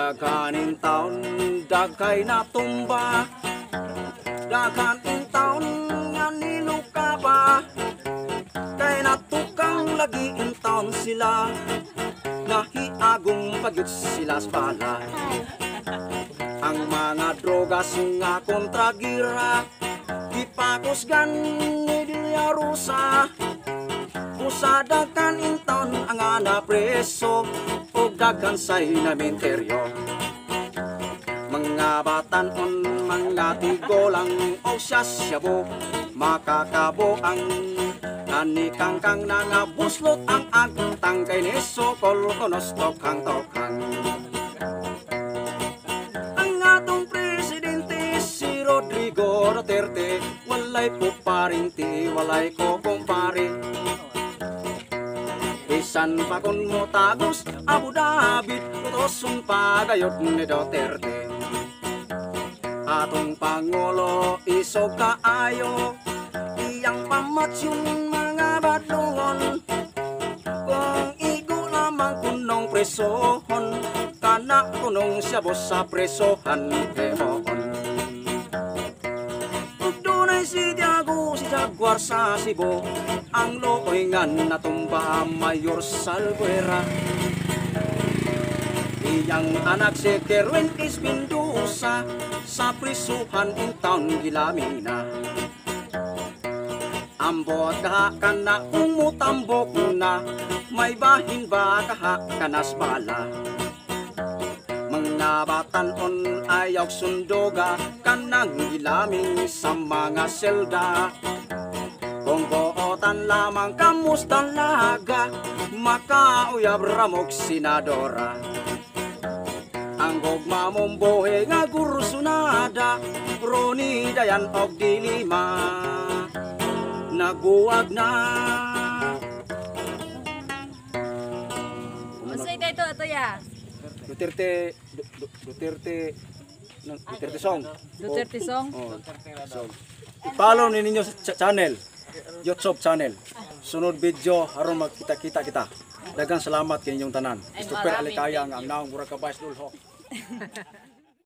Daghaning taon, daghay natumba. Daghaning taon, nga niluka pa. Kay natukang lagi in taon sila. Nahiagong pagyut sila sa bala. Ang mga drogas nga kontragira, ipakusgan ni Diarusa. Usadakan in taon ang ana preso, o daghan sa inaminteryo. Mga batanon, mga tigolang o sasyabo, makakabo ang nanikangkang nangabuslot ang agtang kay neso kolkonos tokhang-tokhang. Ang atong presidente si Rodrigo Duterte, walay po parinti, walay ko kumpare. Bisan pa kun mo tagos Abu Dhabi, utosun pagayot ni Duterte. Atong Pangulo isog kaayo, iyang pamatsyon mga badungon. Kung igo lamang kunong presohon, kana kunong siya bos sa presohan demoon. Dunay si Tiago, si Jaguar sa Cebu, ang lokoyngan natumba Mayor Salguera. Iyang anak si Kerwin Espindosa, sa prisuhan in town gilamina. Ambot kaha ka na umutambok na, may bahin ba kaha ka nas bala. Mga batanon ayaw sundoga, kanang gilaming sa mga selda. Kung bootan lamang kamusta laga, makauyab ramog senadora. Ang gugma mong buhay nga gursunada, Roni Dayan og Dilima, naguwag na. Masay dito ato ya. Duterte song. Duterte song. Song. I-follow ninyo sa channel, YouTube channel. Sunod video aron magkita-kita kita. Daghang salamat kaninyong tanan. Super alikaya ang naong Burag Kabays Dulho.